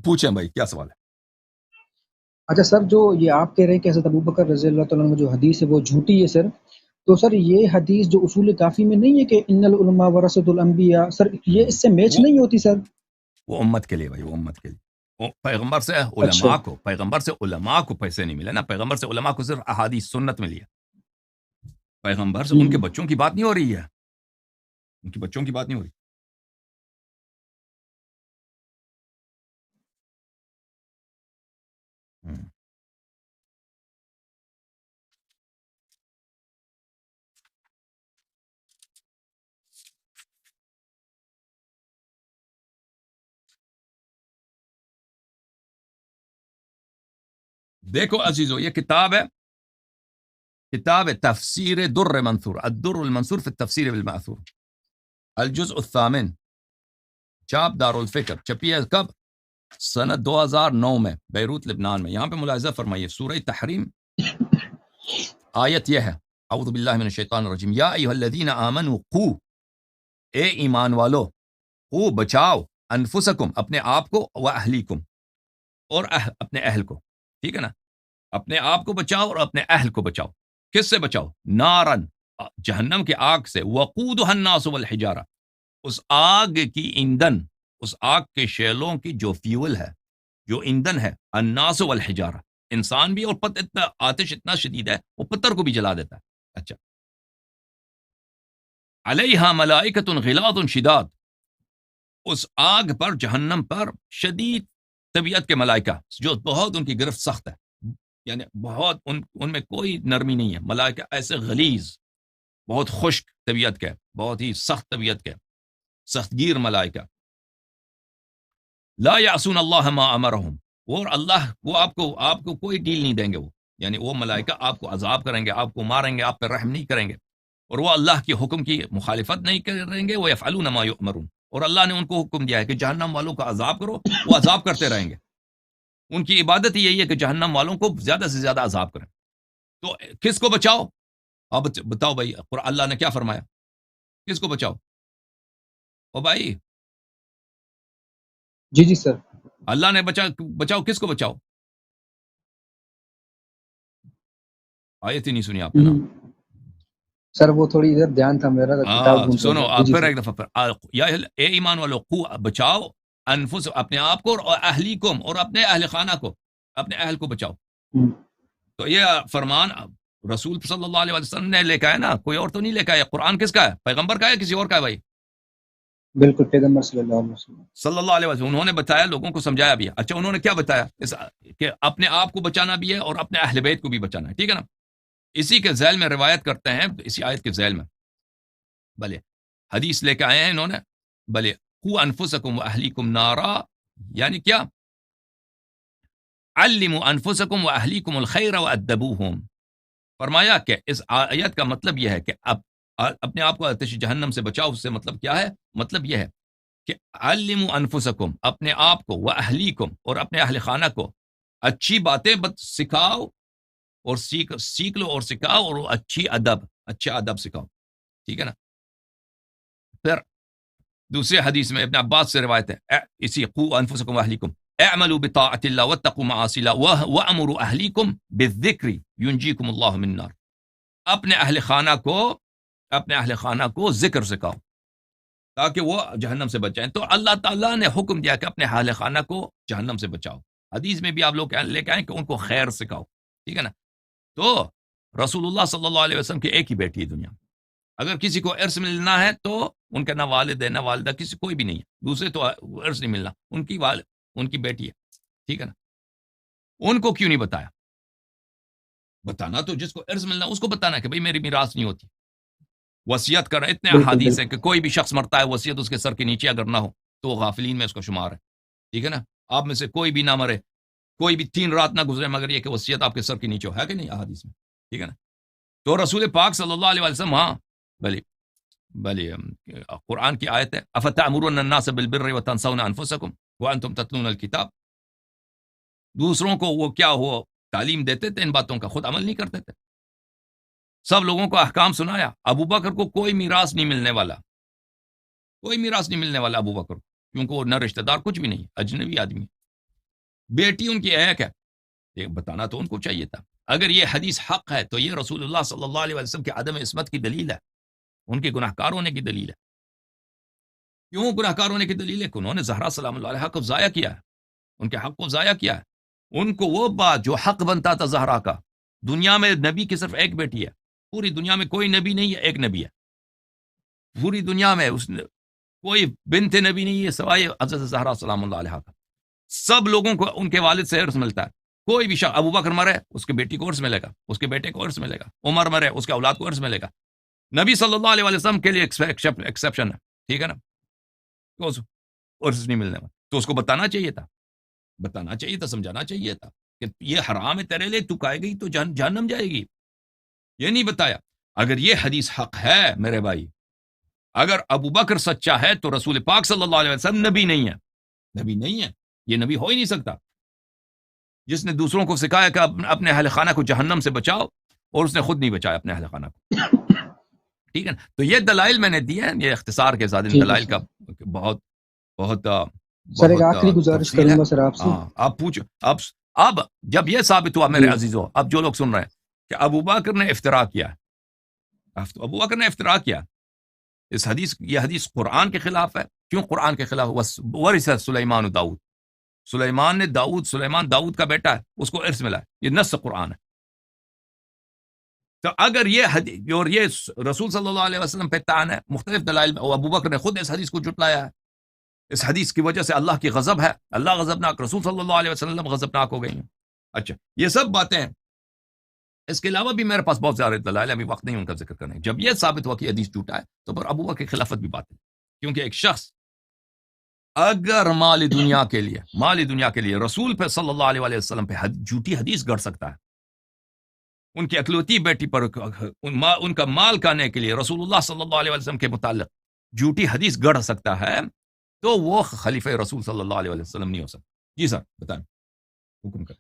پوچھیں بھائی کیا سوال ہے؟ اچھا سر، جو یہ آپ کہہ رہے ہیں کہ حضرت ابوبکر رضی اللہ تعالیٰ عنہ جو حدیث ہے وہ جھوٹی ہے سر، تو سر یہ حدیث جو اصول کافی میں نہیں ہے کہ ان العلماء ورثۃ الانبیاء، سر یہ اس سے میچ وہ نہیں ہوتی سر؟ وہ امت کے لیے بھائی، وہ امت کے لیے، وہ اچھا پیغمبر سے علماء کو پیسے نہیں ملے نا، پیغمبر سے علماء کو صرف احادیث سنت ملی ہے، پیغمبر سے ان کے بچوں کی بات نہیں ہو رہی ہے، ان کے بچوں کی بات نہیں ہو رہی. دیکھو عزیزو، یہ کتاب ہے تفسیر در منثور، الدر المنثور فی التفسیر بالمأثور، الجزء الثامن، چاپ دار الفکر، چھپی ہے کب؟ سنت 2009 میں، بیروت لبنان میں. یہاں پہ ملاحظہ فرمائیے، سورہ تحریم آیت یہ ہے، اعوذ باللہ من الشیطان الرجیم، یا ایھا الذین آمنوا قو، اے ایمان والو، قو بچاؤ، انفسکم اپنے آپ کو، و اہلیکم اور اپنے اہل کو، ٹھیک ہے نا، اپنے آپ کو بچاؤ اور اپنے اہل کو بچاؤ. کس سے بچاؤ؟ نارن، جہنم کے آگ سے، وقودها الناس والحجارہ، اس آگ کی ایندھن، اس آگ کے شعلوں کی جو فیول ہے، جو ایندھن ہے، الناس والحجارہ، انسان بھی، اور اتنا آتش اتنا شدید ہے وہ پتھر کو بھی جلا دیتا ہے. اچھا، علیہا ملائکۃ غلاظ شداد، اس آگ پر، جہنم پر شدید طبیعت کے ملائکہ، جو بہت ان کی گرفت سخت ہے، یعنی بہت ان میں کوئی نرمی نہیں ہے، ملائکہ ایسے غلیظ، بہت خشک طبیعت کے، بہت ہی سخت طبیعت کے، سخت گیر ملائکہ. لا یعصون اللہ ما امرہم، اور اللہ وہ آپ کو کوئی ڈیل نہیں دیں گے، وہ یعنی وہ ملائکہ آپ کو عذاب کریں گے، آپ کو ماریں گے، آپ پر رحم نہیں کریں گے، اور وہ اللہ کے حکم کی مخالفت نہیں کریں گے. وہ یفعلون ما یؤمرون، اور اللہ نے ان کو حکم دیا ہے کہ جہنم والوں کا عذاب کرو، وہ عذاب کرتے رہیں گے. ان کی عبادت ہی یہی ہے کہ جہنم والوں کو زیادہ سے زیادہ عذاب کریں. تو کس کو بچاؤ؟ اب بتاؤ بھائی، اللہ نے کیا فرمایا؟ کس کو بچاؤ؟ او بھائی، جی سر. اللہ نے بچاؤ، کس کو بچاؤ؟ آیت ہی نہیں سنی آپ نے نا. سر وہ تھوڑی ادھر دھیان تھا میرا، کتاب ڈھونڈ سنو، رہا تھا. جی پھر سر. ایک دفعہ، یا اے ایمان والو، قو بچاؤ، انفس اپنے آپ کو، اور اہلیکم اور اپنے اہل خانہ کو، اپنے اہل کو بچاؤ. تو یہ فرمان رسول صلی اللہ علیہ وسلم نے لے کے آیا نا، کوئی اور تو نہیں لے کے آیا. قرآن کس کا ہے؟ پیغمبر کا ہے، کسی اور کا ہے بھائی؟ بالکل پیغمبر صلی اللہ علیہ وسلم. صلی اللہ علیہ وسلم. انہوں نے بتایا، لوگوں کو سمجھایا بھی ہے. اچھا، انہوں نے کیا بتایا؟ کہ اپنے آپ کو بچانا بھی ہے اور اپنے اہل بیت کو بھی بچانا ہے، ٹھیک ہے نا. اسی کے ذیل میں روایت کرتے ہیں، اسی آیت کے ذیل میں بھلے حدیث لے کے آئے ہیں انہوں نے، بھلے قو انفسکم واہلیکم نارا، یعنی کیا؟ علموا انفسکم واہلیکم الخیر وادبوہم. فرمایا کہ اس آیت کا مطلب یہ ہے کہ اپنے آپ کو آتش جہنم سے بچاؤ. اس سے مطلب کیا ہے؟ مطلب یہ ہے کہ علموا انفسکم، اپنے آپ کو، واہلیکم اور اپنے اہل خانہ کو اچھی باتیں سکھاؤ، اور سیکھ لو اور سکھاؤ، اور اچھے ادب سکھاؤ، ٹھیک ہے نا. پھر دوسرے حدیث میں ابن عباس سے روایت ہے، اسی قو انفسکم واہلیکم اعملوا بطاعت اللہ واتقوا معاصی اللہ وامروا اہلیکم بالذکر ینجیکم اللہ من النار. اپنے اہل خانہ کو ذکر سکھاؤ تاکہ وہ جہنم سے بچائیں. تو اللہ تعالیٰ نے حکم دیا کہ اپنے اہل خانہ کو جہنم سے بچاؤ. حدیث میں بھی آپ لوگ لے کے آئیں کہ ان کو خیر سکھاؤ، ٹھیک ہے نا. تو رسول اللہ صلی اللہ علیہ وسلم کی ایک ہی بیٹی ہے دنیا میں. اگر کسی کو ارث ملنا ہے تو ان کا نہ والد ہے نہ والدہ، کسی کوئی بھی نہیں ہے، دوسرے تو ارث نہیں ملنا، ان کی بیٹی ہے، ٹھیک ہے نا. ان کو کیوں نہیں بتایا؟ بتانا تو جس کو ارث ملنا اس کو بتانا کہ بھئی میری میراث نہیں ہوتی. وصیت کر، اتنے احادیث ہیں کہ کوئی بھی شخص مرتا ہے، وصیت اس کے سر کے نیچے اگر نہ ہو تو وہ غافلین میں اس کو شمار ہے، ٹھیک ہے نا. آپ میں سے کوئی بھی نہ مرے، کوئی بھی 3 رات نہ گزرے مگر یہ کہ وصیت آپ کے سر کے نیچے ہو، ہے کہ نہیں احادیث میں، ٹھیک ہے نا. تو رسول پاک صلی اللہ علیہ وسلم، ہاں بلی قرآن کی آیت ہے، افتأمرون الناس بالبر وتنسون انفسکم وانتم تتلون الکتاب. دوسروں کو وہ کیا ہو تعلیم دیتے تھے ان باتوں کا، خود عمل نہیں کرتے تھے. سب لوگوں کو احکام سنایا. ابو بکر کو کوئی میراث نہیں ملنے والا، کوئی میراث نہیں ملنے والا ابو بکر، کیونکہ وہ نہ رشتہ دار کچھ بھی نہیں، اجنبی آدمی. بیٹی ان کی ایک ہے، یہ بتانا تو ان کو چاہیے تھا. اگر یہ حدیث حق ہے تو یہ رسول اللہ صلی اللہ علیہ وسلم کے عدم عصمت کی دلیل ہے، ان کے گناہ کار ہونے کی دلیل ہے. کیوں گناہ کار ہونے کی دلیل ہے؟ کہ انہوں نے زہرا سلام اللہ علیہ کو ضائع کیا ہے، ان کے حق کو ضائع کیا ہے. ان کو وہ بات جو حق بنتا تھا زہرا کا، دنیا میں نبی کی صرف ایک بیٹی ہے، پوری دنیا میں کوئی نبی نہیں ہے، ایک نبی ہے پوری دنیا میں، اس نے کوئی بنت نبی نہیں ہے سوائے حضرت زہرا سلام اللہ علیہ کا. سب لوگوں کو ان کے والد سے عرص ملتا ہے. کوئی بھی شخص، ابو بکر مرے اس کے بیٹی کو عرص ملے گا، اس کے بیٹے کو عرص ملے گا. عمر مرے اس کے اولاد کو عرص ملے گا. نبی صلی اللہ علیہ وسلم کے لیے ایکسیپشن ہے، ٹھیک ہے نا، تو عرص نہیں ملنے والا. تو اس کو بتانا چاہیے تھا، بتانا چاہیے تھا، سمجھانا چاہیے تھا کہ یہ حرام ہے تیرے لیے، تو کھائے گی تو جہنم جائے گی. یہ نہیں بتایا. اگر یہ حدیث حق ہے میرے بھائی، اگر ابو بکر سچا ہے تو رسول پاک صلی اللہ علیہ وسلم نبی نہیں ہے، نبی نہیں ہے، یہ نبی ہو ہی نہیں سکتا. جس نے دوسروں کو سکھایا کہ اپنے اہل خانہ کو جہنم سے بچاؤ، اور اس نے خود نہیں بچایا اپنے اہل خانہ کو. ٹھیک ہے نا. تو یہ دلائل میں نے دیے ہیں، یہ اختصار کے ساتھ ان ٹھیک ہے دلائل سر. کا بہت بہت سر ایک بہت آخری گزارش تفصیل ہے. کروں گا سر آپ سے. ہاں آپ پوچھو. اب جب یہ ثابت ہوا میرے جی عزیزو، اب جو لوگ سن رہے ہیں کہ ابو بکر نے افتراء کیا، ابو بکر نے افتراء کیا، اس حدیث، یہ حدیث قرآن کے خلاف ہے. کیوں قرآن کے خلاف؟ ورث سلیمان داؤد، سلیمان نے سلیمان داؤد کا بیٹا ہے، اس کو ارث ملا ہے، یہ نص قرآن ہے. تو اگر یہ حدیث اور یہ رسول صلی اللہ علیہ وسلم پہ تعان ہے مختلف دلائل میں، اور ابو بکر نے خود اس حدیث کو جھٹلایا ہے، اس حدیث کی وجہ سے اللہ کی غضب ہے، اللہ غضبناک، رسول صلی اللہ علیہ وسلم غضبناک ہو گئی ہیں. اچھا یہ سب باتیں ہیں. اس کے علاوہ بھی میرے پاس بہت زیادہ دلائل ہیں، ابھی وقت نہیں ان کا ذکر کرنے. جب یہ ثابت ہوا کہ حدیث جھوٹا ہے تو پھر ابو بکر کی خلافت بھی بات ہے. کیونکہ ایک شخص اگر مالی دنیا کے لیے رسول پہ صلی اللہ علیہ وسلم پہ جھوٹی حدیث گڑھ سکتا ہے، ان کی اکلوتی بیٹی پر ان کا مال کھانے کے لیے رسول اللہ صلی اللہ علیہ وسلم کے متعلق جھوٹی حدیث گڑھ سکتا ہے، تو وہ خلیفہ رسول صلی اللہ علیہ وسلم نہیں ہو سکتا. جی سر بتائیں، حکم کریں.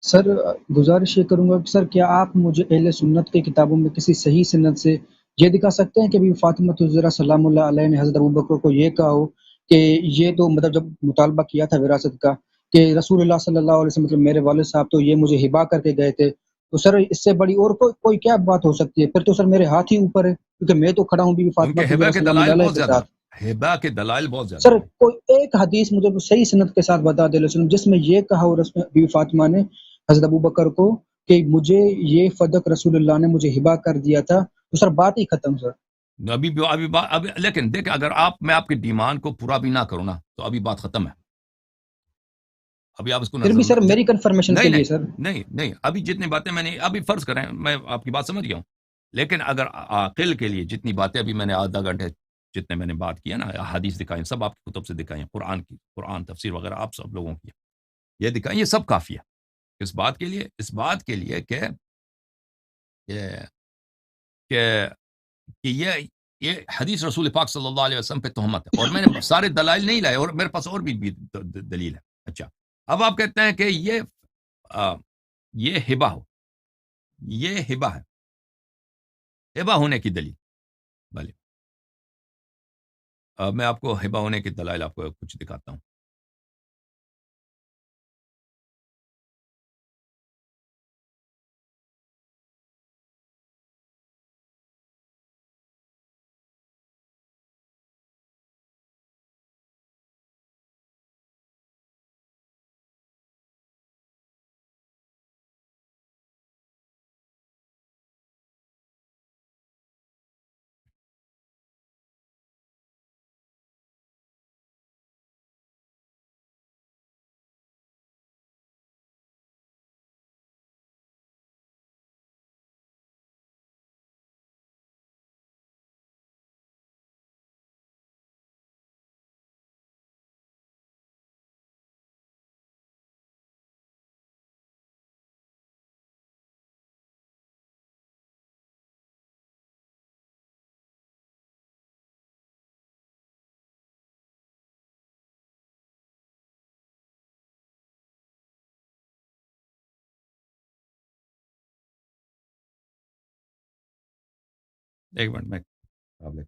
سر گزارش یہ کروں گا کہ سر کیا آپ مجھے اہل سنت کے کتابوں میں کسی صحیح سند سے یہ دکھا سکتے ہیں کہ بھی فاطمہ الزہرا سلام اللہ علیہ نے حضرت ابوبکر کو یہ کہا ہو کہ یہ تو مطلب جب مطالبہ کیا تھا وراثت کا کہ رسول اللہ صلی اللہ علیہ وسلم مطلب میرے والد صاحب تو یہ مجھے ہبا کر کے گئے تھے، تو سر اس سے بڑی اور کوئی کیا بات ہو سکتی ہے؟ پھر تو سر میرے ہاتھ ہی اوپر ہے، کیونکہ میں تو کھڑا ہوں بی بی ان فاطمہ کے ہبہ الزہرا کے سلام دلائل اللہ علیہ بہت کے زیادہ ساتھ. ہیں، ہبہ کے دلائل بہت زیادہ سر ہیں. کوئی ایک حدیث مجھے صحیح سند کے ساتھ بتا دے لسن جس میں یہ کہا اور بی بی فاطمہ نے حضرت ابو بکر کو کہ مجھے یہ فدق رسول اللہ نے مجھے ہبا کر دیا تھا، تو سر بات ہی ختم سر. ابھی لیکن دیکھ، اگر میں آپ کی ڈیمانڈ کو پورا بھی نہ کروں نا تو ابھی بات ختم ہے. ابھی آپ اس کو پھر نظر بھی سر میری کنفرمیشن کے نہیں لیے نہیں سر. نہیں ابھی جتنی باتیں میں نے ابھی فرض کریں، میں آپ کی بات سمجھ گیا ہوں، لیکن اگر عاقل کے لیے جتنی باتیں ابھی میں نے آدھا گھنٹے جتنے میں نے بات کیا نا، حدیث دکھائیں، سب آپ کی کتب سے دکھائیں، قرآن تفسیر وغیرہ آپ سب لوگوں کی یہ دکھائیں، یہ سب کافی ہے اس بات کے لیے کہ کہ کہ یہ حدیث رسول پاک صلی اللہ علیہ وسلم پہ تہمت ہے. اور میں نے سارے دلائل نہیں لائے، اور میرے پاس اور بھی دلیل ہے. اچھا اب آپ کہتے ہیں کہ یہ ہبہ ہو، یہ ہبہ ہے، ہبہ ہونے کی دلیل. بھلے میں آپ کو ہبہ ہونے کی دلائل آپ کو کچھ دکھاتا ہوں. ایک منٹ میں آپ لے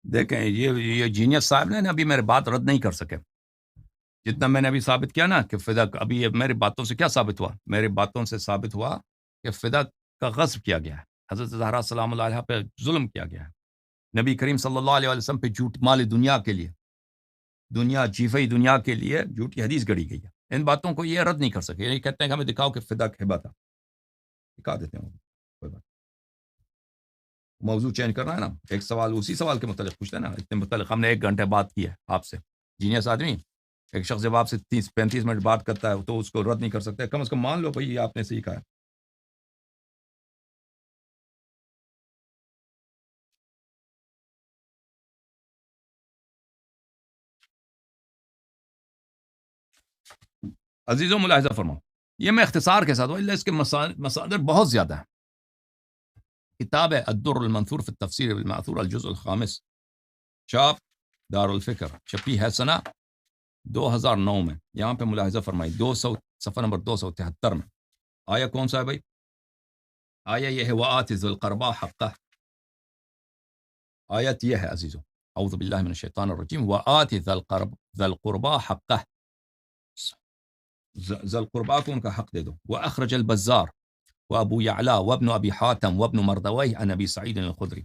دیکھیں یہ جینیس صاحب نے ابھی میرے بات رد نہیں کر سکے. جتنا میں نے ابھی ثابت کیا نا کہ فدا، ابھی یہ میری باتوں سے کیا ثابت ہوا؟ میری باتوں سے ثابت ہوا کہ فدا کا غصب کیا گیا ہے، حضرت زہرا سلام اللہ علیہ پہ ظلم کیا گیا ہے، نبی کریم صلی اللہ علیہ وسلم پہ جھوٹ مال دنیا کے لیے، دنیا جیفئی دنیا کے لیے جھوٹی حدیث گڑی گئی ہے. ان باتوں کو یہ رد نہیں کر سکے. یہ کہتے ہیں کہ ہمیں دکھاؤ کہ فدا ہبہ تھا، دکھا دیتے ہیں. کوئی بات، موضوع چینج کرنا ہے نا. ایک سوال اسی سوال کے متعلق پوچھتے ہیں نا. اتنے متعلق ہم نے 1 گھنٹے بات کی ہے آپ سے. جینیس آدمی ایک شخص جب آپ سے 30-35 منٹ بات کرتا ہے تو اس کو رد نہیں کر سکتے. کم از کم مان لو بھائی یہ آپ نے صحیح کہا ہے. عزیزوں ملاحظہ فرماؤ، یہ میں اختصار کے ساتھ ہوں، اس کے مصادر بہت زیادہ ہیں. کتاب ہے الدر المنثور فی التفسیر بالمأثور الجزء الخامس، چاپ دار الفکر، چھپی ہے سنہ 2009 میں. یہاں پہ ملاحظہ فرمائی 200 صفحہ نمبر 273 میں. آیا کون سا ہے بھائی؟ آیا یہ ہے وآت ذی القربى حقہ. آیت یہ ہے عزیزوں، اعوذ باللہ من الشیطان الرجیم، وآت ذی القربى حقہ، ذی القربى کو ان کا حق دے دو. واخرج البزار وابو یعلا وابن ابی حاتم وابن مردویہ عن ابی سعید الخدری.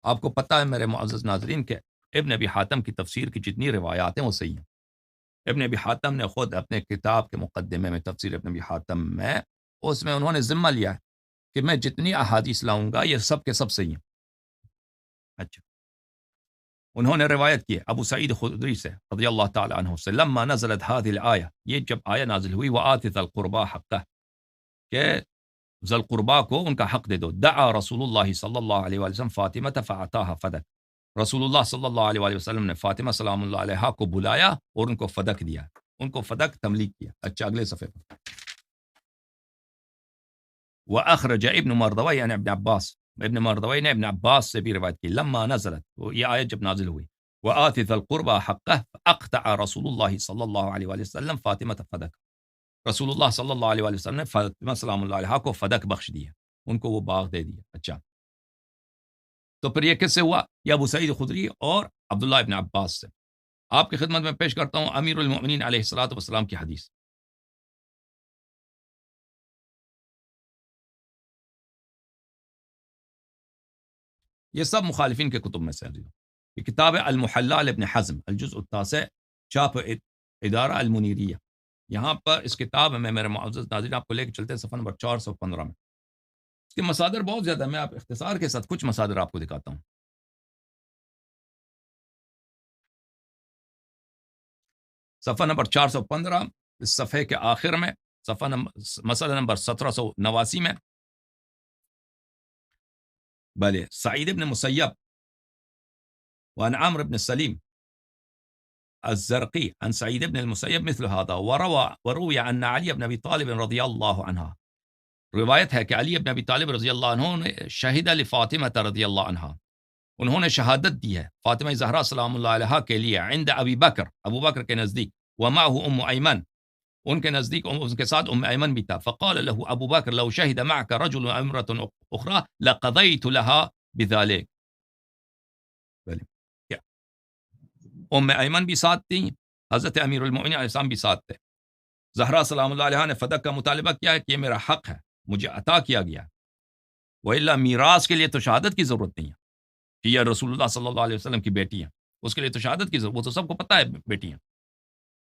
آپ کو پتہ ہے میرے معزز ناظرین کہ ابن ابی حاتم کی تفسیر کی جتنی روایات ہیں وہ صحیح ہیں. ابن ابی حاتم نے خود اپنے کتاب کے مقدمے میں تفسیر ابن ابی حاتم میں، اس میں انہوں نے ذمہ لیا ہے کہ میں جتنی احادیث لاؤں گا یہ سب کے سب صحیح ہیں. اچھا، انہوں نے روایت کی ابو سعید خدری سے رضی اللہ تعالی عنہ سے، لما نزلت هذه الآیہ، یہ جب آیہ نازل ہوئی، وآت ذی القربى حقہ، کہ ذی القربہ کو ان کا حق دے دو. دعا رسول اللہ صلی اللہ علیہ وسلم فاطمہ فاعطاها فدک، رسول اللہ صلی اللہ علیہ وسلم نے فاطمہ سلام اللہ علیہ کو بلایا اور ان کو فدک دیا، ان کو فدک تملیک کیا. اچھا، اگلے صفحے پر وأخرج ابن مردوی عن ابن عباس، ابن مردوی نے ابن عباس سے بھی روایت کی، لما نزلت، یہ آیت جب نازل ہوئی، وآت ذی القربى حقہ فاقطع رسول اللہ صلی اللہ علیہ وسلم فاطمہ فدک، رسول اللہ صلی اللہ علیہ وسلم نے فاطمہ سلام اللہ علیہ کو فدک بخش دیا، ان کو وہ باغ دے دیا. اچھا، تو پھر یہ کس سے ہوا؟ یہ ابو سعید خدری اور عبداللہ ابن عباس سے. آپ کی خدمت میں پیش کرتا ہوں امیر المؤمنین علیہ الصلوۃ والسلام کی حدیث. یہ سب مخالفین کے کتب میں سے ہے. یہ کتاب ہے المحلہ ابن حزم الجزء التاسع، چاپ ادارہ المنیریہ. یہاں پر اس کتاب میں میرے معزز ناظرین آپ کو لے کے چلتے ہیں صفحہ نمبر 415 میں. اس کے مصادر بہت زیادہ ہیں، میں آپ اختصار کے ساتھ کچھ مصادر آپ کو دکھاتا ہوں. صفحہ نمبر 415، اس صفحے کے آخر میں صفحہ مسئلہ نمبر 1789 میں، بلے سعید ابن مسیب وعن عمرو بن سلیم الزرقي عن سعيد بن المسيب مثل هذا، وروي عن علي بن ابي طالب رضی اللہ عنہ، روایت ہے کہ علی بن ابی طالب رضی اللہ عنہ نے شہید لفاطمہ رضی اللہ عنہ، انہوں نے شہادت دی ہے فاطمہ زہرا سلام اللہ علیہ کے لیے، عند ابی بکر، ابو بکر کے نزدیک، ومعه ام ایمن، ان کے نزدیک ان کے ساتھ ام ایمن بھی تھا. فقال له ابو بکر لو شهد معك رجل امرأة اخرى لقضيت لها بذلك. ام ایمن بھی ساتھ تھیں، حضرت امیر المؤمنین علیہ السلام بھی ساتھ تھے. زہرا سلام اللہ علیہ نے فدق کا مطالبہ کیا ہے کہ یہ میرا حق ہے، مجھے عطا کیا گیا. وإلا میراث کے لیے تو شہادت کی ضرورت نہیں ہے کہ یہ رسول اللہ صلی اللہ علیہ وسلم کی بیٹی ہیں، اس کے لیے تو شہادت کی ضرورت، وہ تو سب کو پتہ ہے بیٹی ہیں.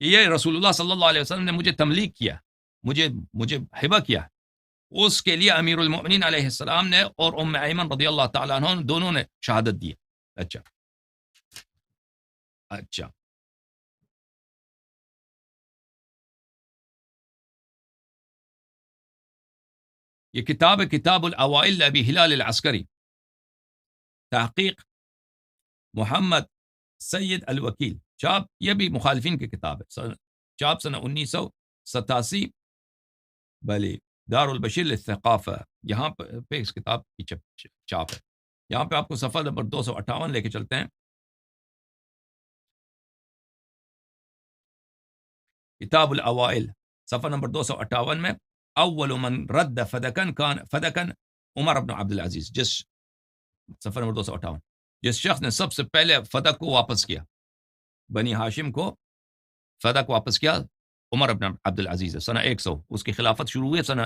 یہ رسول اللہ صلی اللہ علیہ وسلم نے مجھے تملیک کیا، مجھے ہبہ کیا، اس کے لیے امیر المؤمنین علیہ السلام نے اور ام ایمن رضی اللہ تعالیٰ عنہ دونوں نے شہادت دی. اچھا، یہ کتاب ہے کتاب الاوائل ابی ہلال العسکری، تحقیق محمد سید الوکیل، چاپ یہ بھی مخالفین کی کتاب ہے، چاپ سنہ 1987، بلی دار البشیر للثقافہ، یہاں پہ اس کتاب کی چاپ ہے. یہاں پہ آپ کو صفحہ نمبر 258 لے کے چلتے ہیں. کتاب الاوائل صفحہ نمبر 258 میں، اول من رد فدکن کان فدکن عمر بن عبد العزیز، جس صفحہ نمبر 258 جس شخص نے سب سے پہلے فدق کو واپس کیا، بنی ہاشم کو فدق واپس کیا، عمر بن عبد العزیز سنہ 100، اس کی خلافت شروع ہوئی سنہ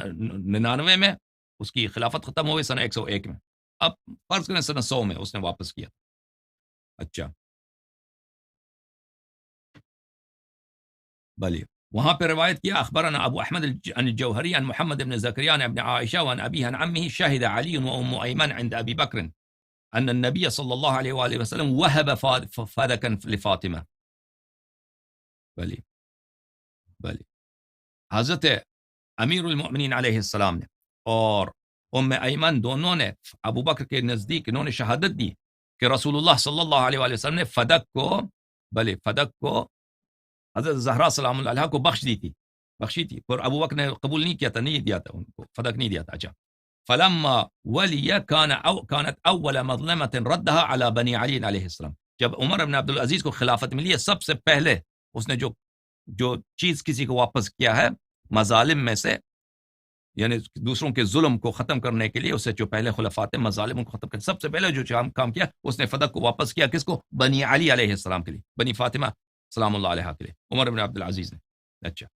99 میں، اس کی خلافت ختم ہوئی سنہ 101 میں، اب فرض کریں سنہ 100 میں اس نے واپس کیا. اچھا بلی وہاں پہ روایت کیا اخبرنا ابو احمد الجوہری عن محمد بن زكريا عن ابن عائشہ وعن ابیہ عن عمه شهد علي وام ایمن عند ابی بکر ان النبي صلی اللہ علیہ وآلہ وسلم وهب فدكا لفاطمہ. بلی حضرت امیر المؤمنین علیہ السلام نے اور ام ایمن دونوں نے ابو بکر کے نزدیک انہوں نے شہادت دی کہ رسول اللہ صلی اللہ علیہ وآلہ وسلم نے فدق کو حضرت زہرا سلام اللہ علیہ کو بخشی تھی اور ابو بکر نے قبول نہیں کیا تھا، نہیں دیا تھا ان کو فدق نہیں دیا تھا. اچھا فلما ولی كانت اول مظلمة ردها على بني علی علیہ السلام، جب عمر بن عبد العزیز کو خلافت ملی ہے سب سے پہلے اس نے جو چیز کسی کو واپس کیا ہے مظالم میں سے، یعنی دوسروں کے ظلم کو ختم کرنے کے لیے، اسے جو پہلے خلفات مظالم کو ختم کرنے سب سے پہلے جو کام کیا اس نے فدق کو واپس کیا. کس کو؟ بنی علی علیہ السلام کے لیے، بنی فاطمہ سلام اللہ علیہ کے لیے، عمر بن عبد العزیز نے. اچھا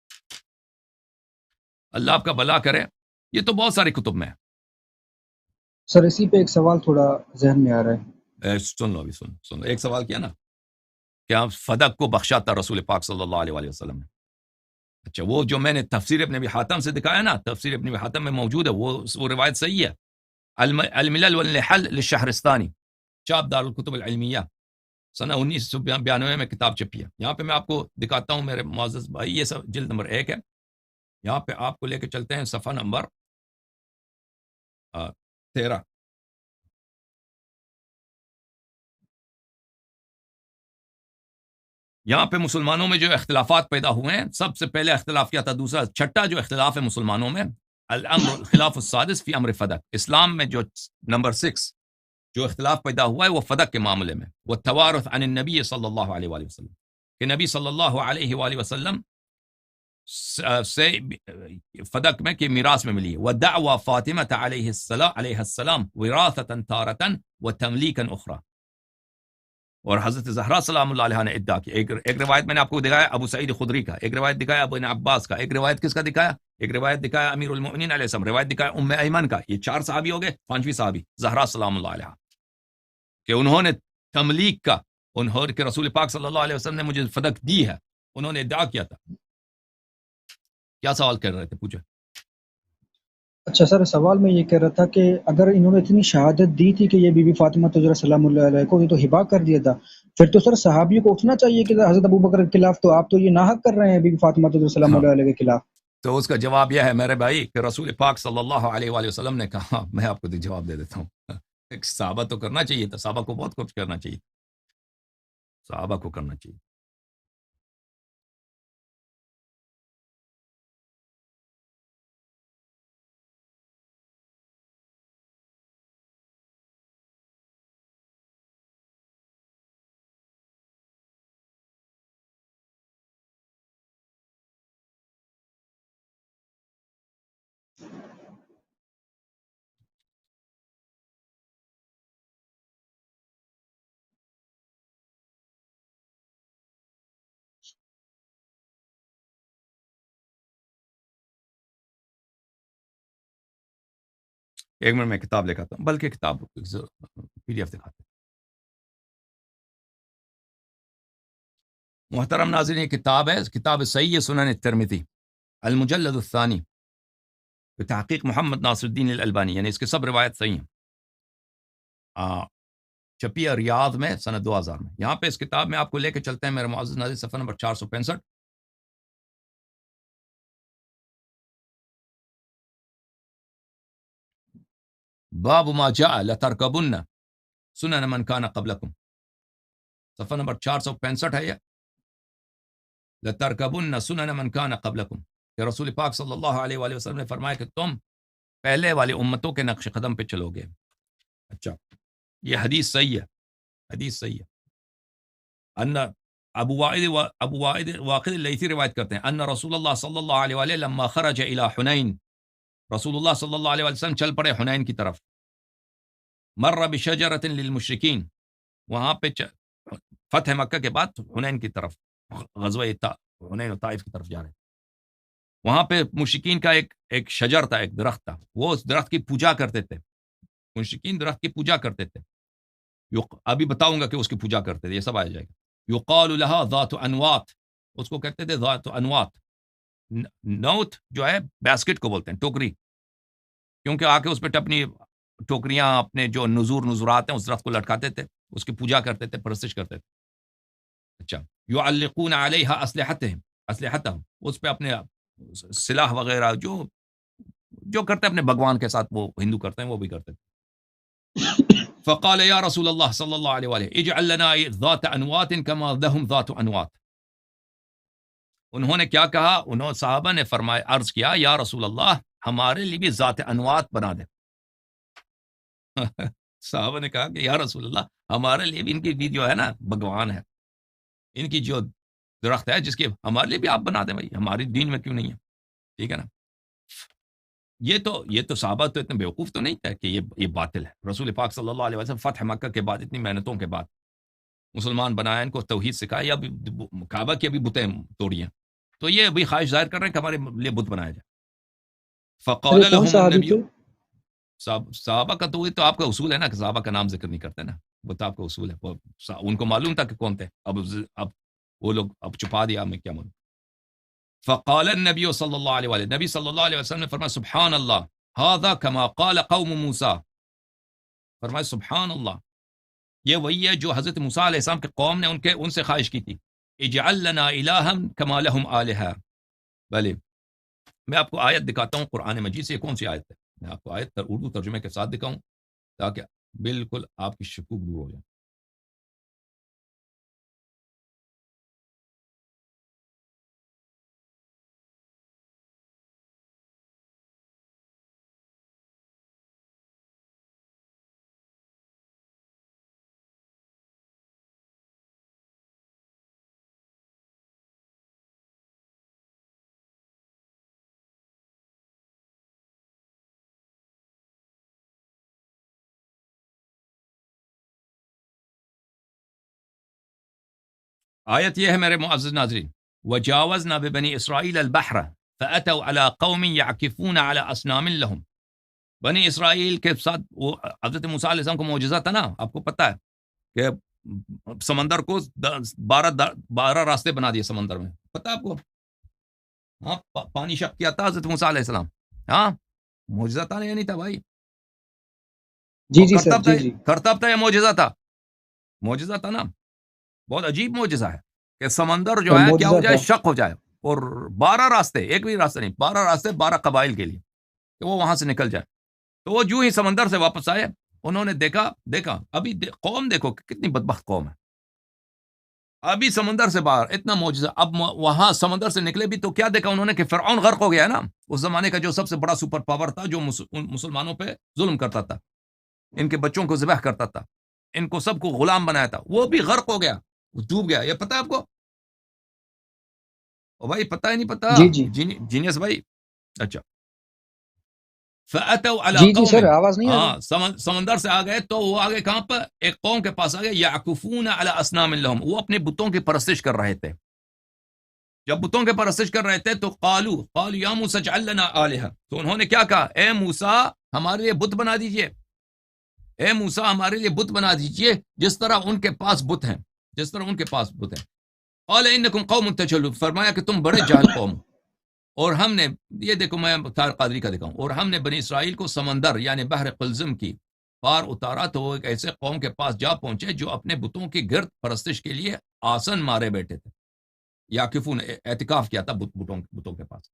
اللہ آپ کا بھلا کرے. یہ تو بہت سارے کتب میں ہے. سر اسی پہ ایک سوال تھوڑا ذہن میں آ رہا ہے. سن لو ابھی سن لو ایک سوال کیا نا کہ فدق کو بخشا تھا رسول پاک صلی اللہ علیہ وآلہ وسلم نے. اچھا وہ جو میں نے تفسیر ابن ابی حاتم سے دکھایا نا، تفسیر ابن ابی حاتم میں موجود ہے، وہ روایت صحیح ہے. الملل والنحل للشہرستانی، چاپ دار الکتب العلمیہ، سنہ 1992 میں کتاب چھپی ہے. یہاں پہ میں آپ کو دکھاتا ہوں میرے معزز بھائی، یہ سب جلد نمبر 1 ہے. یہاں پہ آپ کو لے کے چلتے ہیں صفحہ نمبر 13. یہاں پہ مسلمانوں میں جو اختلافات پیدا ہوئے ہیں، سب سے پہلے اختلاف کیا تھا؟ دوسرا چھٹا جو اختلاف ہے مسلمانوں میں، الامر الخلاف السادس فی امر فدق، اسلام میں جو نمبر 6 جو اختلاف پیدا ہوا ہے وہ فدق کے معاملے میں. وہ توارث عن النبی صلی اللہ علیہ وآلہ وسلم، کہ نبی صلی اللہ علیہ وآلہ وسلم سے فدق میں کہ میراث میں ملی ہے. ودعوى فاطمہ علیہ السلام وراثة تارة وتملیکا اخرى، اور حضرت زہرا سلام اللہ علیہ نے ادعا کی. ایک روایت میں نے آپ کو دکھایا ابو سعید خدری کا، ایک روایت دکھایا ابن عباس کا، ایک روایت کس کا دکھایا؟ ایک روایت دکھایا امیر المؤمنین علیہ السلام، روایت دکھایا ام ایمن کا. یہ 4 صحابی ہو گئے. 5ویں صحابی زہرا سلام اللہ علیہ، کہ انہوں نے تملیک کا، انہوں کہ رسول پاک صلی اللہ علیہ وسلم نے مجھے فدق دی ہے، انہوں نے ادعا کیا تھا. کیا سوال کر رہے تھے؟ پوچھے. اچھا سر سوال میں یہ کہہ رہا تھا کہ اگر انہوں نے اتنی شہادت دی تھی کہ یہ بی بی فاطمہ تزرا سلام اللہ علیہ کو یہ تو ہبا کر دیا تھا، پھر تو سر صحابیوں کو اٹھنا چاہیے کہ حضرت ابو بکر کے خلاف تو آپ تو یہ ناحق کر رہے ہیں بی بی فاطمہ تزرا سلام اللہ علیہ کے خلاف. تو اس کا جواب یہ ہے میرے بھائی کہ رسول پاک صلی اللہ علیہ وآلہ وسلم نے کہا، میں آپ کو جواب دے دیتا ہوں. ایک صحابہ تو کرنا چاہیے تھا، صحابہ کو بہت کچھ کرنا چاہیے، صحابہ کو کرنا چاہیے. ایک منٹ میں کتاب لے کے آتا ہوں، بلکہ کتاب پی ڈی ایف دکھاتے ہیں. محترم ناظرین، یہ کتاب ہے، کتاب صحیح سنن الترمذی المجلد الثانی بتحقیق محمد ناصر الدین الالبانی، یعنی اس کے سب روایت صحیح ہیں. چھپی ہے ریاض میں سنہ 2000 میں. یہاں پہ اس کتاب میں آپ کو لے کے چلتے ہیں میرے معزز ناظرین، صفحہ نمبر 465. باب ما جاء لترکبن سنن من کان قبلکم، صفحہ نمبر 465 ہے یہ. لترکبن سنن من کان قبلکم، کہ رسول پاک صلی اللہ علیہ وآلہ وسلم نے فرمایا کہ تم پہلے والی امتوں کے نقش قدم پہ چلو گے. اچھا یہ حدیث صحیح ہے، حدیث صحیح ہے. ان ابو واقد اللیثی روایت کرتے ہیں ان رسول اللہ صلی اللہ علیہ وآلہ لما خرج الى حنین، رسول اللہ صلی اللہ علیہ وسلم چل پڑے حنین کی طرف. مر بشجرۃ للمشرکین، وہاں پہ فتح مکہ کے بعد حنین کی طرف، غزوہ حنین و طائف کی طرف جا رہے تھے. وہاں پہ مشرکین کا ایک شجر تھا، ایک درخت تھا، وہ اس درخت کی پوجا کرتے تھے. مشرکین درخت کی پوجا کرتے تھے. ابھی بتاؤں گا کہ اس کی پوجا کرتے تھے، یہ سب آ جائے گا. یقال لها ذات انوات، اس کو کہتے تھے ذات انوات. نوت جو ہے باسکٹ کو بولتے ہیں، ٹوکری، کیونکہ آ کے اس پہ اپنی ٹوکریاں، اپنے جو نزورات ہیں اس درخت کو لٹکاتے تھے، اس کی پوجا کرتے تھے، پرستش کرتے تھے. اچھا، یعلقون علیہا اسلحتہم، اس پہ اپنے سلاح وغیرہ جو کرتے ہیں اپنے بھگوان کے ساتھ، وہ ہندو کرتے ہیں، وہ بھی کرتے تھے. فقال یا رسول اللہ صلی اللہ علیہ وآلہ اجعل لنا ذات انوات کما لهم ذات انوات. انہوں نے کیا کہا؟ صحابہ نے فرمایا، عرض کیا، یا رسول اللہ ہمارے لیے بھی ذات انوات بنا دے. صحابہ نے کہا کہ یا رسول اللہ ہمارے لیے بھی ان کی بھی جو ہے نا بھگوان ہے، ان کی جو درخت ہے جس کے، ہمارے لیے بھی آپ بنا دیں بھائی، ہماری دین میں کیوں نہیں ہے؟ ٹھیک ہے نا. یہ تو صحابہ تو اتنے بیوقوف تو نہیں تھے کہ یہ باطل ہے. رسول پاک صلی اللہ علیہ وسلم فتح مکہ کے بعد، اتنی محنتوں کے بعد مسلمان بنایا، ان کو توحید سکھایا، ابھی کعبہ کی ابھی بتیں توڑی ہیں، تو یہ ابھی خواہش ظاہر کر رہے ہیں کہ ہمارے لیے بت بنایا جائے. فقال کون لهم صحابی النبی، تھے؟ صحابہ کا تو آپ کا اصول ہے نا کہ صحابہ کا نام ذکر نہیں کرتے نا، وہ تو آپ کا اصول ہے. ان کو معلوم تھا کہ کون تھے، اب وہ لوگ اب چھپا دیا، میں کیا معلوم. فقال النبی صلی اللہ علیہ وسلم، نبی صلی اللہ علیہ وسلم نے فرمایا سبحان اللہ هذا كما قال قوم موسیٰ. فرمایا سبحان اللہ، یہ وہی ہے جو حضرت موسیٰ علیہ السلام کے قوم نے ان سے خواہش کی تھی، اجعل لنا الہا كما لهم آلہہ. بھلے میں آپ کو آیت دکھاتا ہوں قرآن مجید سے. یہ کون سی آیت ہے؟ میں آپ کو آیت اردو ترجمے کے ساتھ دکھاؤں تاکہ بالکل آپ کی شکوک دور ہو جائے. آیت یہ ہے میرے معزز ناظرین، وجاوزنا ببنی اسرائیل البحر فاتوا على قوم يعكفون على اصنام لهم. بنی اسرائیل کے ساتھ وہ حضرت موسیٰ علیہ السلام کو معجزہ تھا نا، آپ کو پتہ ہے کہ سمندر کو 12 راستے بنا دیے سمندر میں، پتہ آپ کو؟ ہاں، پانی شق کیا تھا حضرت موسیٰ علیہ السلام. ہاں، معجزہ تھا یا نہیں تھا بھائی؟ جی جی سر، جی جی. کرتب تھا یا معجزہ تھا؟ معجزہ تھا نا. بہت عجیب معجزہ ہے کہ سمندر جو ہے کیا ہو جائے، شق ہو جائے، اور 12 راستے، ایک بھی راستہ نہیں، 12 راستے 12 قبائل کے لیے کہ وہ وہاں سے نکل جائے. تو وہ جو ہی سمندر سے واپس آئے، انہوں نے دیکھا ابھی قوم دیکھو کتنی بدبخت قوم ہے، ابھی سمندر سے باہر اتنا معجزہ. اب وہاں سمندر سے نکلے بھی تو کیا دیکھا انہوں نے کہ فرعون غرق ہو گیا نا، اس زمانے کا جو سب سے بڑا سپر پاور تھا، جو مسلمانوں پہ ظلم کرتا تھا، ان کے بچوں کو ذبح کرتا تھا، ان کو سب کو غلام بنایا تھا، وہ بھی غرق ہو گیا، ڈوب گیا. یہ پتہ ہے آپ کو؟ او بھائی پتہ ہی نہیں پتہ؟ جی جی جینیس بھائی. اچھا، فاتوا علی جی جی قوم، سر، آواز نہیں آ رہی؟ ہاں سمندر سے آ گئے تو وہ آگے کہاں پر؟ ایک قوم کے پاس آ گئے، یعکفون علی اصنام لهم، وہ اپنے بتوں کی پرستش کر رہے تھے. جب بتوں کے پرستش کر رہے تھے تو قالوا یا موسیٰ اجعل لنا آلہہ، تو انہوں نے کیا کہا؟ اے موسیٰ ہمارے لیے بت بنا دیجئے، اے موسیٰ ہمارے لیے بت بنا دیجئے جس طرح ان کے پاس بت ہیں، جس طرح ان کے پاس بت ہیں. قال انکم قوم تجہلون، فرمایا کہ تم بڑے جاہل قوم. اور ہم نے، یہ دیکھو میں طاہر قادری کا دکھاؤں، اور ہم نے بنی اسرائیل کو سمندر یعنی بحر قلزم کی پار اتارا تو وہ ایک ایسے قوم کے پاس جا پہنچے جو اپنے بتوں کی گرد پرستش کے لیے آسن مارے بیٹھے تھے، یعکفون، اعتکاف کیا تھا بتوں کے پاس.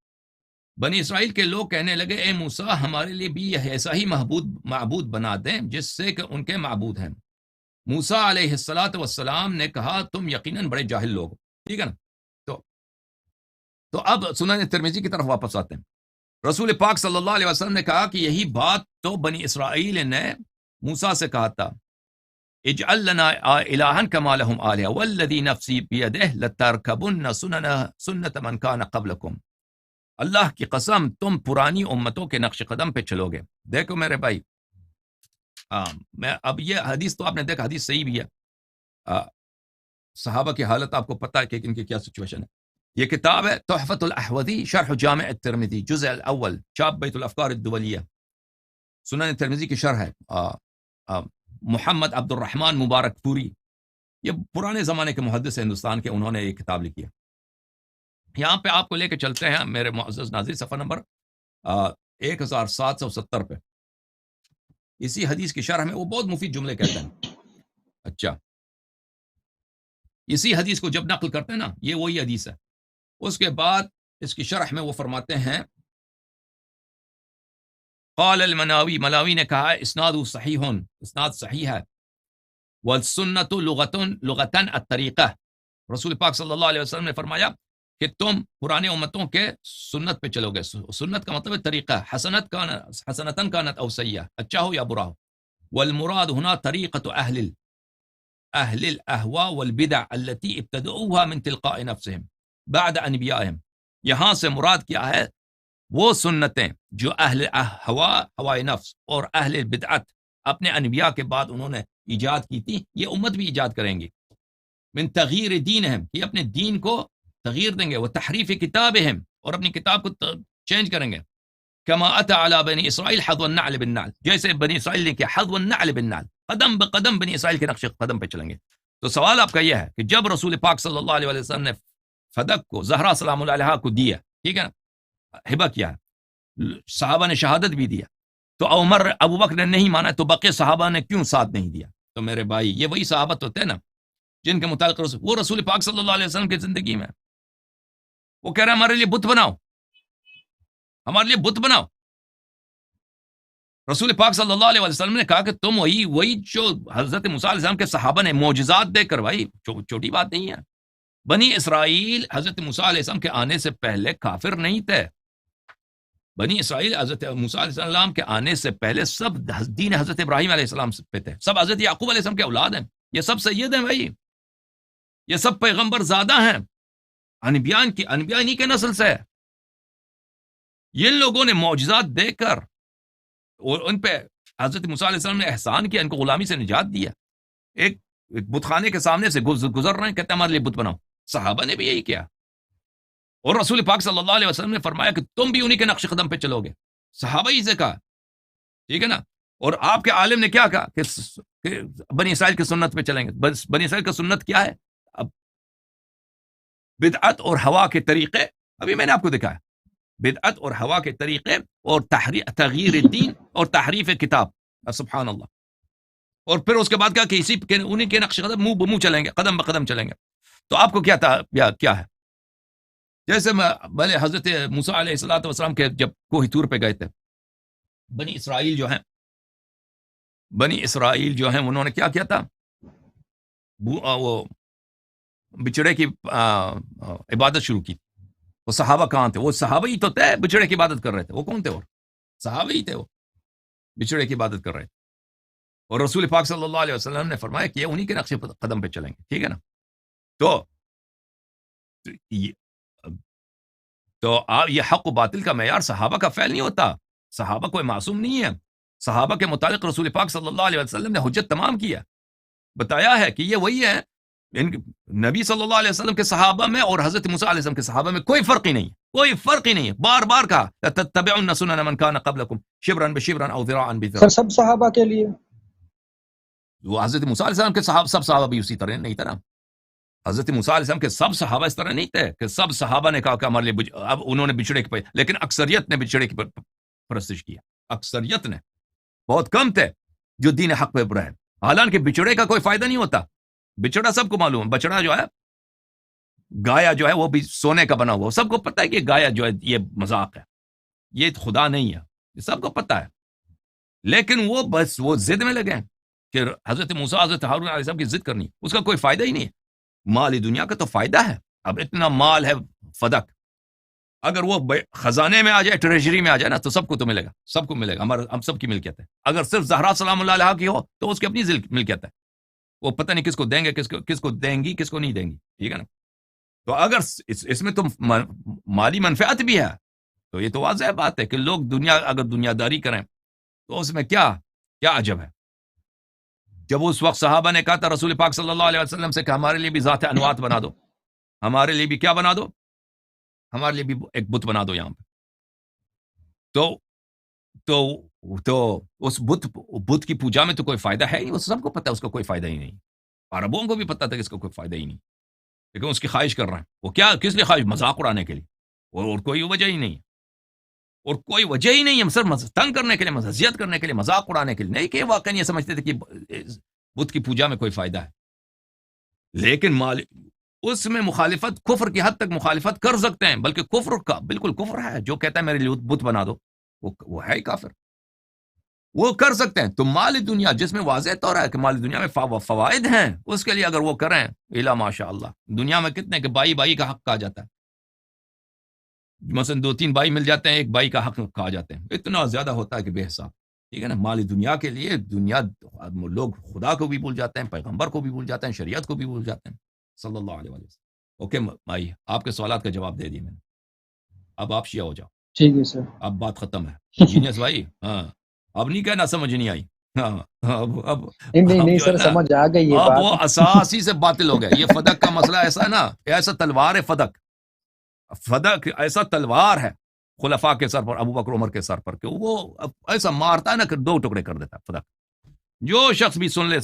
بنی اسرائیل کے لوگ کہنے لگے اے موسیٰ ہمارے لیے بھی ایسا ہی معبود بنا دیں جس سے کہ ان کے معبود ہیں. موسیٰ علیہ السلام نے کہا تم یقیناً بڑے جاہل لوگ. ٹھیک ہے نا. تو اب سنن ترمذی کی طرف واپس آتے ہیں. رسول پاک صلی اللہ علیہ وسلم نے کہا کہ یہی بات تو بنی اسرائیل نے موسیٰ سے کہا تھا، اجعل لنا الہا کما لهم آلہہ والذی نفسی بیدہ لترکبن سنت من کان قبلکم. اللہ کی قسم تم پرانی امتوں کے نقش قدم پہ چلو گے. دیکھو میرے بھائی، میں اب یہ حدیث تو آپ نے دیکھا، حدیث صحیح بھی ہے، صحابہ کی حالت آپ کو پتہ ہے کہ ان کی کیا سچویشن ہے. یہ کتاب ہے تحفۃ الاحوذی شرح جامع الترمذی جزء الاول چاپ بیت الافکار الدولیہ. سنن ترمذی کی شرح ہے محمد عبد الرحمن مبارک پوری. یہ پرانے زمانے کے محدث ہندوستان کے، انہوں نے یہ کتاب لکھی ہے. یہاں پہ آپ کو لے کے چلتے ہیں میرے معزز ناظرین صفحہ نمبر 1770 پہ. اسی حدیث کی شرح میں وہ بہت مفید جملے کہتے ہیں. اچھا، اسی حدیث کو جب نقل کرتے ہیں نا، یہ وہی حدیث ہے. اس کے بعد اس کی شرح میں وہ فرماتے ہیں قال المناوی، ملاوی نے کہا اسناد صحیح، اسناد صحیح ہے. والسنت لغتن الطریقہ، رسول پاک صلی اللہ علیہ وسلم نے فرمایا کہ تم پرانے امتوں کے سنت پہ چلو گے. سنت کا مطلب ہے طریقہ، حسنتن کانت او سیئہ، اچھا ہو یا برا ہو. والمراد ہنا طریقۃ اہل الاہواء والبدع التي ابتدعوها من تلقاء نفسهم بعد انبیائهم. یہاں سے مراد کیا ہے؟ وہ سنتیں جو اہل ہوائے نفس اور اہل بدعت اپنے انبیاء کے بعد انہوں نے ایجاد کی تھی، یہ امت بھی ایجاد کریں گی. من تغییر دینہم، یہ اپنے دین کو تغییر دیں گے. وہ تحریف کتابہم، اور اپنی کتاب کو چینج کریں گے. کما اتی علی بنی اسرائیل حذو النعل بالنعل، جیسے بنی اسرائیل نے کیا حذو النعل بالنعل، قدم بقدم بنی اسرائیل کے نقش قدم پہ چلیں گے. تو سوال آپ کا یہ ہے کہ جب رسول پاک صلی اللہ علیہ وسلم نے فدق کو زہرا سلام اللہ علیہا کو دیا، ٹھیک ہے نا، ہبہ کیا ہے، صحابہ نے شہادت بھی دیا، تو عمر ابو بکر نے نہیں مانا، تو بقیہ صحابہ نے کیوں ساتھ نہیں دیا؟ تو میرے بھائی یہ وہی صحابت ہوتے ہیں نا جن کے متعلق وہ رسول پاک صلی اللہ علیہ وسلم کی زندگی میں وہ کہہ رہے ہیں ہمارے لیے بت بناؤ، ہمارے لیے بت بناؤ. رسول پاک صلی اللہ علیہ وسلم نے کہا کہ تم وہی جو حضرت موسیٰ علیہ السلام کے صحابہ نے معجزات دے کر، بھائی چھوٹی بات نہیں ہے. بنی اسرائیل حضرت موسیٰ علیہ السلام کے آنے سے پہلے کافر نہیں تھے. بنی اسرائیل حضرت موسیٰ علیہ السلام کے آنے سے پہلے سب دین حضرت ابراہیم علیہ السلام پہ تھے، سب حضرت یعقوب علیہ السلام کے اولاد ہیں، یہ سب سید ہیں بھائی، یہ سب پیغمبر زادہ ہیں، انبیاء انہی کے نسل سے. ان لوگوں نے معجزات دے کر اور ان پہ حضرت موسیٰ علیہ السلام نے احسان کیا، ان کو غلامی سے نجات دیا. ایک بت خانے کے سامنے سے گزر رہے ہیں، کہتے ہیں ہمارے لیے بت بناؤ. صحابہ نے بھی یہی کیا، اور رسول پاک صلی اللہ علیہ وسلم نے فرمایا کہ تم بھی انہی کے نقش قدم پہ چلو گے. صحابہ ہی سے کہا، ٹھیک ہے نا. اور آپ کے عالم نے کیا کہا کہ بنی اسرائیل کی سنت پہ چلیں گے. بنی اسرائیل کی سنت کیا ہے؟ اب بدعت اور ہوا کے طریقے، ابھی میں نے آپ کو دکھایا، بدعت اور ہوا کے طریقے اور تغییر الدین اور تحریف کتاب، سبحان اللہ. اور پھر اس کے بعد کہا کہ انہی کے نقش قدم منہ بمنہ چلیں گے، قدم بقدم چلیں گے. تو آپ کو کیا ہے؟ جیسے بھلے حضرت موسیٰ علیہ الصلوۃ والسلام کے جب کوہ طور پہ گئے تھے، بنی اسرائیل جو ہیں انہوں نے کیا کیا تھا؟ وہ بچڑے کی عبادت شروع کی. وہ صحابہ کہاں تھے؟ وہ صحابہ ہی تو تھے بچڑے کی عبادت کر رہے تھے. وہ کون تھے؟ اور صحابہ ہی تھے، وہ بچڑے کی عبادت کر رہے تھے. اور رسول پاک صلی اللہ علیہ وسلم نے فرمایا کہ انہی کے نقش قدم پہ چلیں گے، ٹھیک ہے نا. تو یہ حق و باطل کا معیار صحابہ کا فعل نہیں ہوتا. صحابہ کوئی معصوم نہیں ہے. صحابہ کے متعلق رسول پاک صلی اللہ علیہ وسلم نے حجت تمام کیا، بتایا ہے کہ یہ وہی ہے. نبی صلی اللہ علیہ وسلم کے صحابہ میں اور حضرت موسیٰ علیہ السلام کے صحابہ میں کوئی فرق ہی نہیں، کوئی فرق ہی نہیں ہے. بار بار کہا تتبعن سنن من کان قبلکم شبرا بشبرا او ذراعا بذراع. سب صحابہ کے لیے وہ حضرت موسیٰ علیہ السلام کے سب صحابہ بھی اسی طرح نہیں تھا نا. حضرت موسیٰ علیہ السلام کے سب صحابہ اس طرح نہیں تھے کہ سب صحابہ نے کہا کہ ہمارے لیے اب انہوں نے بچڑے کی، لیکن اکثریت نے بچڑے کی پرستش کیا. اکثریت نے، بہت کم تھے جو دین حق پہ رہے. حالانکہ بچڑے کا کوئی فائدہ نہیں ہوتا. بچڑا سب کو معلوم ہے، بچڑا جو ہے، گایا جو ہے وہ بھی سونے کا بنا ہوا، سب کو پتہ ہے کہ گایا جو ہے یہ مذاق ہے، یہ خدا نہیں ہے، یہ سب کو پتہ ہے. لیکن وہ ضد میں لگے ہیں کہ حضرت موسیٰ حضرت ہارون علیہ السلام کی ضد کرنی، اس کا کوئی فائدہ ہی نہیں ہے. مال دنیا کا تو فائدہ ہے. اب اتنا مال ہے فدق، اگر وہ خزانے میں آ جائے، ٹریجری میں آ جائے نا، تو سب کو تو ملے گا، سب کو ملے گا. ہم سب کی ملکیت ہے. اگر صرف زہرا سلام اللہ علیہا کی ہو تو اس کی اپنی ملکیت ہے، وہ پتہ نہیں کس کو دیں گے، کس کو دیں گی، کس کو نہیں دیں گی، ٹھیک ہے نا. تو اگر اس میں تم مالی منفعت بھی ہے تو یہ تو واضح بات ہے کہ لوگ اگر دنیا داری کریں تو اس میں کیا عجب ہے. جب اس وقت صحابہ نے کہا تھا رسول پاک صلی اللہ علیہ وسلم سے کہ ہمارے لیے بھی ذات انوات بنا دو، ہمارے لیے بھی کیا بنا دو، ہمارے لیے بھی ایک بت بنا دو یہاں پہ، تو اس بت کی پوجا میں تو کوئی فائدہ ہے ہی نہیں، وہ سب کو پتہ ہے اس کا کوئی فائدہ ہی نہیں، عربوں کو بھی پتہ تھا کہ اس کا کوئی فائدہ ہی نہیں، لیکن اس کی خواہش کر رہے ہیں، وہ کیا کس لیے خواہش، مذاق اڑانے کے لیے، اور کوئی وجہ ہی نہیں ہے، اور کوئی وجہ ہی نہیں ہے، صرف تنگ کرنے کے لیے، مزاحیت کرنے کے لیے، مذاق اڑانے کے لیے، نہیں کہ واقعی یہ سمجھتے تھے کہ بت کی پوجا میں کوئی فائدہ ہے، لیکن اس میں مخالفت کفر کی حد تک مخالفت کر سکتے ہیں، بلکہ کفر کا بالکل کفر ہے، جو کہتا ہے میرے لیے بت بنا دو وہ ہے ہی کافر، وہ کر سکتے ہیں۔ تو مال دنیا جس میں واضح طور ہے کہ مال دنیا میں فوائد ہیں، اس کے لیے اگر وہ کریں الا ماشاء اللہ، دنیا میں کتنے کہ بائی کا حق کہا جاتا ہے، مثلا 2-3 بائی مل جاتے ہیں، ایک بائی کا حق کہا جاتے ہیں، اتنا زیادہ ہوتا ہے کہ بے حساب، ٹھیک ہے نا، مال دنیا کے لیے دنیا لوگ خدا کو بھی بھول جاتے ہیں، پیغمبر کو بھی بھول جاتے ہیں، شریعت کو بھی بھول جاتے ہیں صلی اللہ علیہ وسلم۔ اوکے بھائی، آپ کے سوالات کا جواب دے دیا میں نے، اب آپ شیعہ ہو جاؤ، ٹھیک ہے سر، اب بات ختم ہے جینیس بھائی، ہاں اب نہیں کہنا سمجھ نہیں آئی، ہاں اب نہیں جو ہے سر، نا، سمجھ آ گئی یہ اب بات۔ وہ اساسی سے باطل ہو گیا، یہ فدق کا مسئلہ ایسا ہے نا، ایسا تلوار ہے فدق ایسا تلوار ہے خلفاء کے سر پر، ابو بکر عمر کے سر پر، کہ وہ ایسا مارتا ہے نا کہ 2 ٹکڑے کر دیتا ہے فدق۔ جو شخص بھی سن لے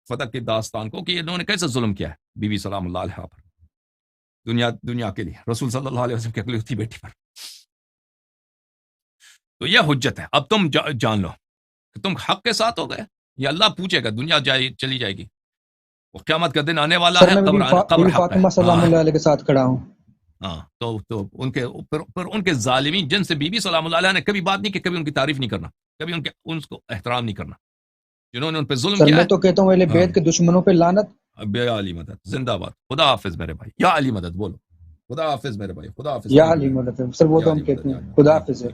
فدق کی داستان کو کہ انہوں نے کیسے ظلم کیا ہے بی بی سلام اللہ علیہ پر، دنیا کے لیے، رسول صلی اللہ علیہ وسلم کی اکلوتی بیٹی پر، تو یہ حجت ہے۔ اب تم جان لو کہ تم حق کے ساتھ ہو گئے، یہ اللہ پوچھے گا، دنیا چلی جائے گی، وہ قیامت کا دن آنے والا سر ہے، میں قبر بی حق ہے، فاطمہ سلام اللہ علیہ کے ساتھ کھڑا ہوں۔ ہاں تو ان کے ظالمین جن سے بی بی سلام اللہ علیہ نے کبھی بات نہیں کی، کبھی ان کی تعریف نہیں کرنا، کبھی ان کو احترام نہیں کرنا، جنہوں نے ان پہ ظلم سر کیا میں ہے۔ تو کہتا ہوں اہل بیت کے دشمنوں پہ لعنت۔ یا علی مدد، زندہ باد، خدا حافظ میرے بھائی، یا علی مدد بولو، خدا حافظ میرے بھائی، خدا حافظ، یا علی مدد، سر وہ تو ہم کہتے ہیں، خدا حافظ ہے۔